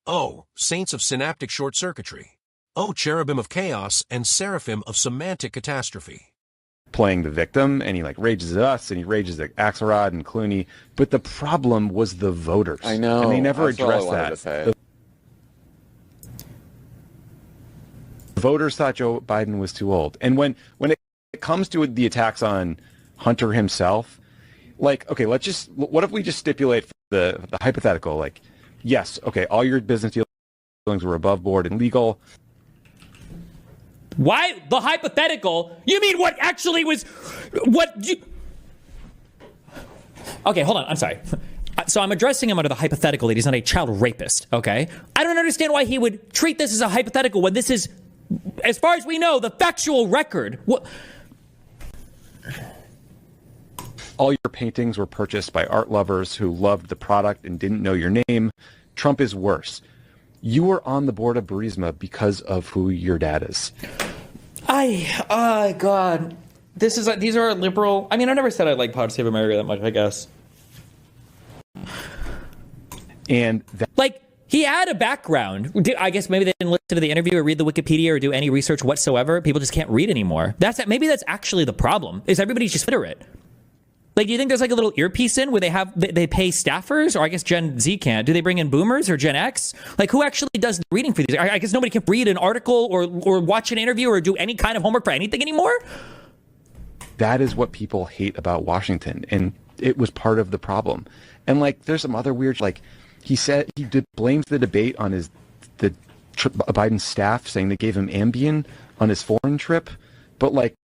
Oh, saints of synaptic short circuitry. Oh, cherubim of chaos and seraphim of semantic catastrophe. Playing the victim, and he like rages at us, and he rages at Axelrod and Clooney. But the problem was the voters. I know. And they never That's what I addressed wanted that. to say. The voters thought Joe Biden was too old. And when it comes to the attacks on Hunter himself, like, okay, what if we just stipulate for the hypothetical, like, yes, okay, all your business dealings were above board and legal. Why the hypothetical? You mean what actually was, what you... Okay, hold on, I'm sorry. So I'm addressing him under the hypothetical that he's not a child rapist, okay? I don't understand why he would treat this as a hypothetical when this is, as far as we know, the factual record. What? All your paintings were purchased by art lovers who loved the product and didn't know your name. Trump is worse. You were on the board of Burisma because of who your dad is. Oh God, these are liberal. I mean, I never said I like Pod Save America that much, I guess. And like, he had a background. I guess maybe they didn't listen to the interview or read the Wikipedia or do any research whatsoever. People just can't read anymore. Maybe that's actually the problem. Is everybody's just illiterate. Like, do you think there's like a little earpiece in where they pay staffers? Or I guess Gen Z can't. Do they bring in boomers or Gen X? Like, who actually does the reading for these? I guess nobody can read an article or watch an interview or do any kind of homework for anything anymore? That is what people hate about Washington. And it was part of the problem. And like, there's some other weird, like, he said blames the debate on Biden's staff, saying they gave him Ambien on his foreign trip. But like,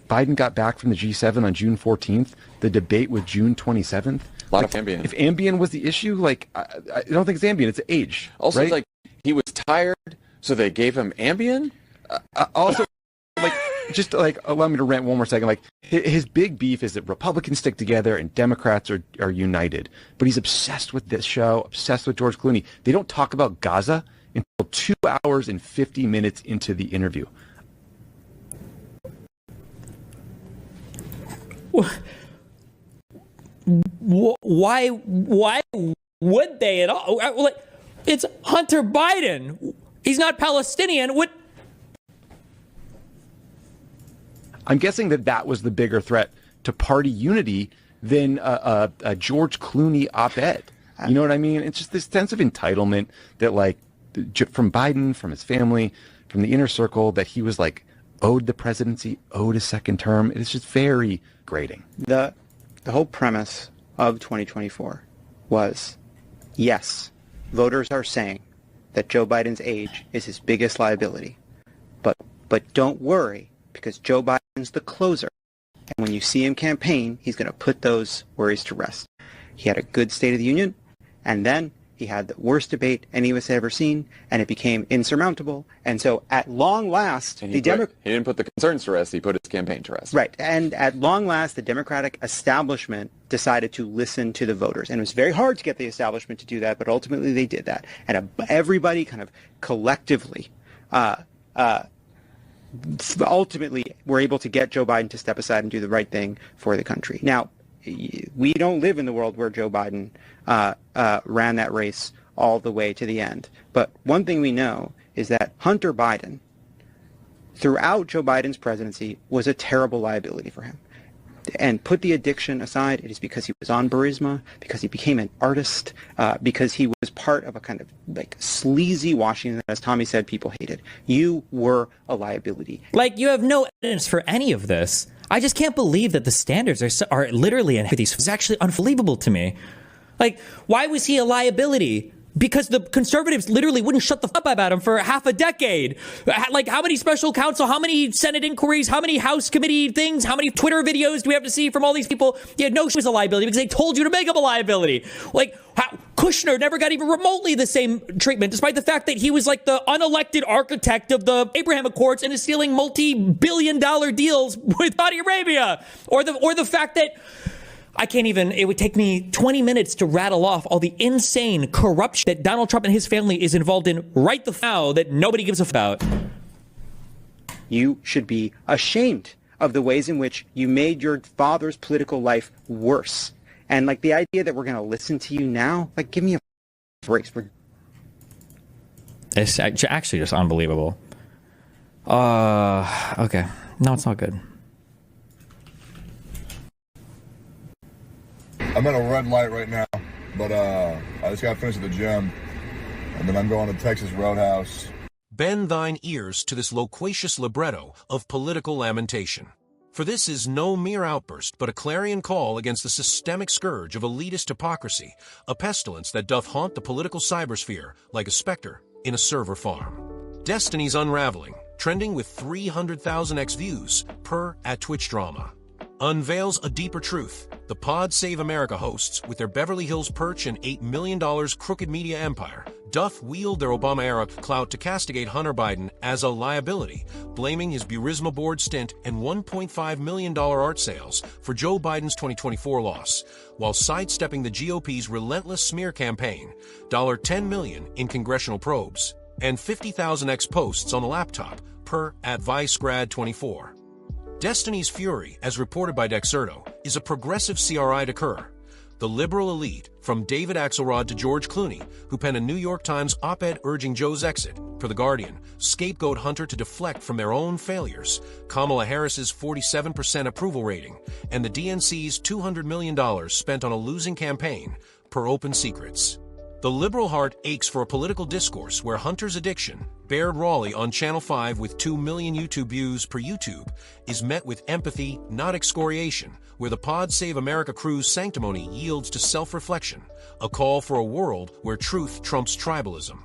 Biden got back from the G7 on June 14th. The debate was June 27th. A lot of Ambien. If Ambien was the issue, like, I don't think it's Ambien, it's age. Also, right? like, he was tired, so they gave him Ambien? Also, like, just like, allow me to rant one more second. Like, his big beef is that Republicans stick together and Democrats are united. But he's obsessed with this show, obsessed with George Clooney. They don't talk about Gaza until 2 hours and 50 minutes into the interview. Why would they at all? Like, it's Hunter Biden. He's not Palestinian. What? I'm guessing that was the bigger threat to party unity than a George Clooney op-ed. You know what I mean? It's just this sense of entitlement that, like, from Biden, from his family, from the inner circle, that he was like owed the presidency, owed a second term. It's just very grating. The whole premise of 2024 was, yes, voters are saying that Joe Biden's age is his biggest liability. But don't worry, because Joe Biden's the closer. And when you see him campaign, he's going to put those worries to rest. He had a good State of the Union, and then he had the worst debate any of us had ever seen, and it became insurmountable. And so at long last, he didn't put the concerns to rest, he put his campaign to rest. Right. And at long last, the Democratic establishment decided to listen to the voters. And it was very hard to get the establishment to do that, but ultimately they did that. And everybody kind of collectively ultimately were able to get Joe Biden to step aside and do the right thing for the country. Now, we don't live in the world where Joe Biden ran that race all the way to the end. But one thing we know is that Hunter Biden, throughout Joe Biden's presidency, was a terrible liability for him. And put the addiction aside, it is because he was on Burisma, because he became an artist, because he was part of a kind of like sleazy Washington that, as Tommy said, people hated. You were a liability. Like, you have no evidence for any of this. I just can't believe that the standards are literally in these. It's actually unbelievable to me. Like, why was he a liability? Because the conservatives literally wouldn't shut the fuck up about him for half a decade. Like, how many special counsel, how many Senate inquiries, how many House committee things, how many Twitter videos do we have to see from all these people? Yeah, no, she was a liability because they told you to make him a liability. Like, Kushner never got even remotely the same treatment, despite the fact that he was like the unelected architect of the Abraham Accords and is stealing multi-billion-dollar deals with Saudi Arabia. Or the fact that it would take me 20 minutes to rattle off all the insane corruption that Donald Trump and his family is involved in right now that nobody gives a f about. You should be ashamed of the ways in which you made your father's political life worse. And like the idea that we're going to listen to you now, like, give me a break. It's actually just unbelievable. Okay. No, it's not good. I'm at a red light right now, but I just got finished at the gym, and then I'm going to Texas Roadhouse. Bend thine ears to this loquacious libretto of political lamentation. For this is no mere outburst, but a clarion call against the systemic scourge of elitist hypocrisy, a pestilence that doth haunt the political cybersphere like a specter in a server farm. Destiny's unraveling, trending with 300,000x views per at Twitch drama, unveils a deeper truth. The Pod Save America hosts, with their Beverly Hills perch and $8 million crooked media empire, doth wield their Obama-era clout to castigate Hunter Biden as a liability, blaming his Burisma board stint and $1.5 million art sales for Joe Biden's 2024 loss, while sidestepping the GOP's relentless smear campaign, $10 million in congressional probes, and 50,000x posts on the laptop, per at ViceGrad24. Destiny's fury, as reported by Dexerto, is a progressive CRI to Kerr. The liberal elite, from David Axelrod to George Clooney, who penned a New York Times op-ed urging Joe's exit, per The Guardian, scapegoat Hunter to deflect from their own failures, Kamala Harris's 47% approval rating, and the DNC's $200 million spent on a losing campaign, per Open Secrets. The liberal heart aches for a political discourse where Hunter's addiction, Baird Raleigh on Channel 5 with 2 million YouTube views per YouTube, is met with empathy, not excoriation, where the Pod Save America crew's sanctimony yields to self-reflection, a call for a world where truth trumps tribalism.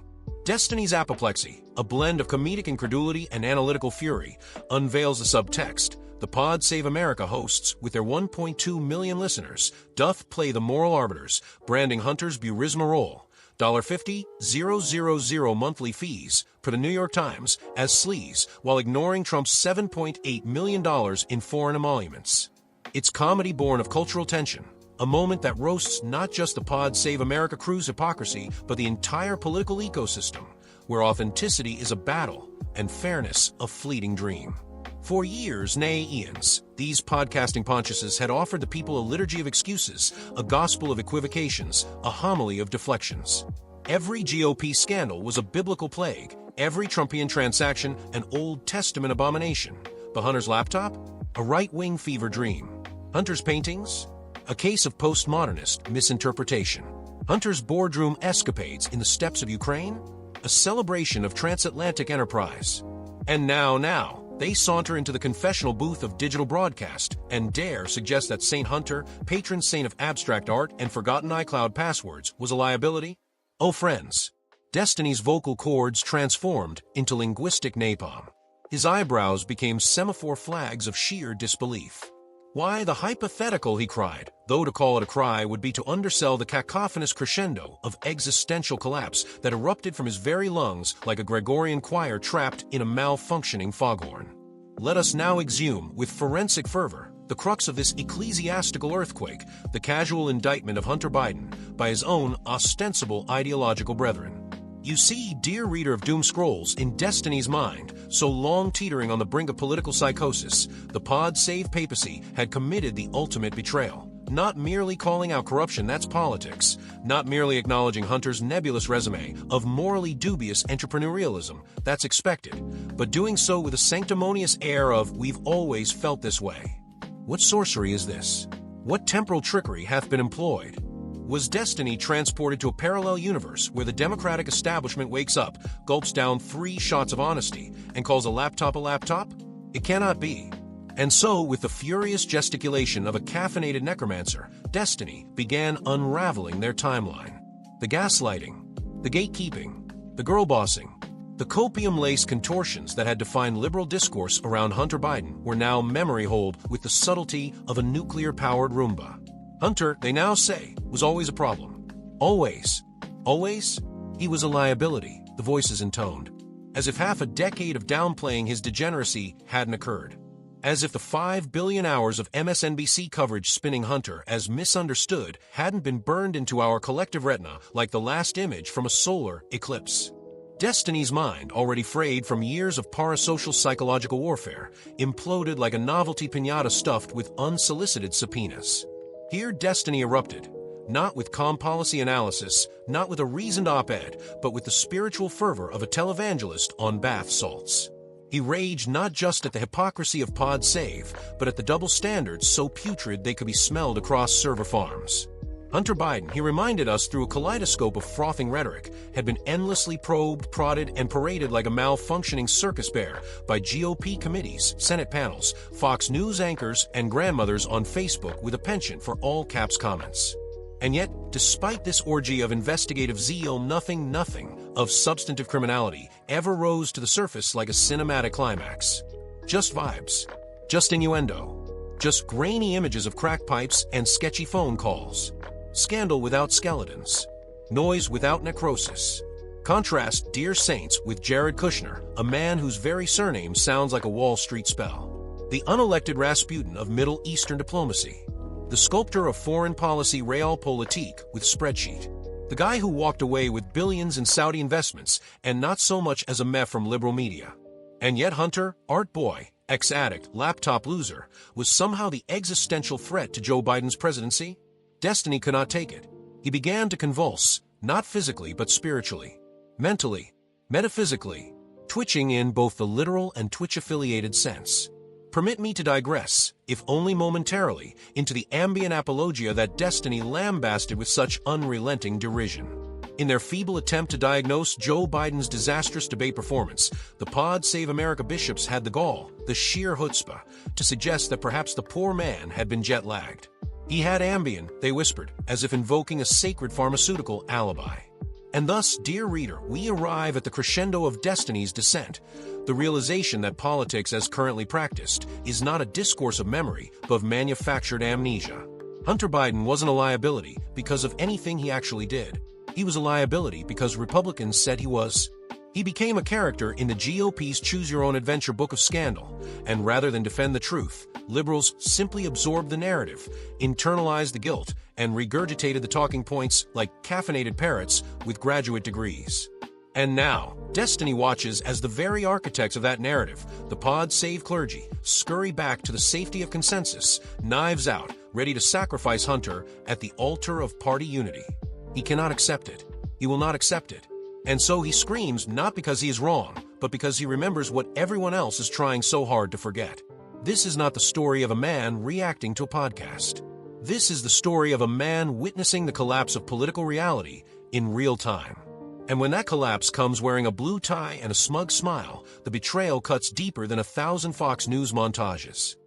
Destiny's apoplexy, a blend of comedic incredulity and analytical fury, unveils a subtext. The Pod Save America hosts, with their 1.2 million listeners, doth play the moral arbiters, branding Hunter's Burisma role, $50,000 monthly fees, per the New York Times, as sleaze, while ignoring Trump's $7.8 million in foreign emoluments. It's comedy born of cultural tension, a moment that roasts not just the Pod Save America crew's hypocrisy, but the entire political ecosystem, where authenticity is a battle and fairness a fleeting dream. For years, nay eons, these podcasting Pontiuses had offered the people a liturgy of excuses, a gospel of equivocations, a homily of deflections. Every GOP scandal was a biblical plague, every Trumpian transaction an Old Testament abomination. But Hunter's laptop? A right-wing fever dream. Hunter's paintings? A case of postmodernist misinterpretation. Hunter's boardroom escapades in the steppes of Ukraine? A celebration of transatlantic enterprise. And now, they saunter into the confessional booth of digital broadcast and dare suggest that Saint Hunter, patron saint of abstract art and forgotten iCloud passwords, was a liability? Oh friends, Destiny's vocal cords transformed into linguistic napalm. His eyebrows became semaphore flags of sheer disbelief. Why, the hypothetical, he cried, though to call it a cry would be to undersell the cacophonous crescendo of existential collapse that erupted from his very lungs like a Gregorian choir trapped in a malfunctioning foghorn. Let us now exhume, with forensic fervor, the crux of this ecclesiastical earthquake, the casual indictment of Hunter Biden by his own ostensible ideological brethren. You see, dear reader of Doom Scrolls, in Destiny's mind, so long teetering on the brink of political psychosis, the Pod Save Papacy had committed the ultimate betrayal. Not merely calling out corruption, that's politics. Not merely acknowledging Hunter's nebulous resume of morally dubious entrepreneurialism, that's expected. But doing so with a sanctimonious air of, we've always felt this way. What sorcery is this? What temporal trickery hath been employed? Was Destiny transported to a parallel universe where the Democratic establishment wakes up, gulps down 3 shots of honesty, and calls a laptop a laptop? It cannot be. And so, with the furious gesticulation of a caffeinated necromancer, Destiny began unraveling their timeline. The gaslighting, the gatekeeping, the girl-bossing, the copium-laced contortions that had defined liberal discourse around Hunter Biden were now memory-holed with the subtlety of a nuclear-powered Roomba. Hunter, they now say, was always a problem. Always. Always? He was a liability, the voices intoned. As if half a decade of downplaying his degeneracy hadn't occurred. As if the 5 billion hours of MSNBC coverage spinning Hunter as misunderstood hadn't been burned into our collective retina like the last image from a solar eclipse. Destiny's mind, already frayed from years of parasocial psychological warfare, imploded like a novelty piñata stuffed with unsolicited subpoenas. Here Destiny erupted, not with calm policy analysis, not with a reasoned op-ed, but with the spiritual fervor of a televangelist on bath salts. He raged not just at the hypocrisy of Pod Save, but at the double standards so putrid they could be smelled across server farms. Hunter Biden, he reminded us through a kaleidoscope of frothing rhetoric, had been endlessly probed, prodded, and paraded like a malfunctioning circus bear by GOP committees, Senate panels, Fox News anchors, and grandmothers on Facebook with a penchant for all caps comments. And yet, despite this orgy of investigative zeal, nothing of substantive criminality ever rose to the surface like a cinematic climax. Just vibes, just innuendo, just grainy images of crack pipes and sketchy phone calls. Scandal without skeletons. Noise without necrosis. Contrast Dear Saints with Jared Kushner, a man whose very surname sounds like a Wall Street spell. The unelected Rasputin of Middle Eastern diplomacy. The sculptor of foreign policy realpolitik with spreadsheet. The guy who walked away with billions in Saudi investments and not so much as a meh from liberal media. And yet Hunter, art boy, ex-addict, laptop loser, was somehow the existential threat to Joe Biden's presidency? Destiny could not take it. He began to convulse, not physically but spiritually, mentally, metaphysically, twitching in both the literal and Twitch-affiliated sense. Permit me to digress, if only momentarily, into the ambient apologia that Destiny lambasted with such unrelenting derision. In their feeble attempt to diagnose Joe Biden's disastrous debate performance, the Pod Save America bishops had the gall, the sheer chutzpah, to suggest that perhaps the poor man had been jet-lagged. He had Ambien, they whispered, as if invoking a sacred pharmaceutical alibi. And thus, dear reader, we arrive at the crescendo of Destiny's descent, the realization that politics as currently practiced is not a discourse of memory, but of manufactured amnesia. Hunter Biden wasn't a liability because of anything he actually did. He was a liability because Republicans said he was. He became a character in the GOP's choose-your-own-adventure book of scandal, and rather than defend the truth, liberals simply absorbed the narrative, internalized the guilt, and regurgitated the talking points like caffeinated parrots with graduate degrees. And now, Destiny watches as the very architects of that narrative, the Pod Save clergy, scurry back to the safety of consensus, knives out, ready to sacrifice Hunter at the altar of party unity. He cannot accept it. He will not accept it. And so he screams not because he is wrong, but because he remembers what everyone else is trying so hard to forget. This is not the story of a man reacting to a podcast. This is the story of a man witnessing the collapse of political reality in real time. And when that collapse comes wearing a blue tie and a smug smile, the betrayal cuts deeper than 1,000 Fox News montages.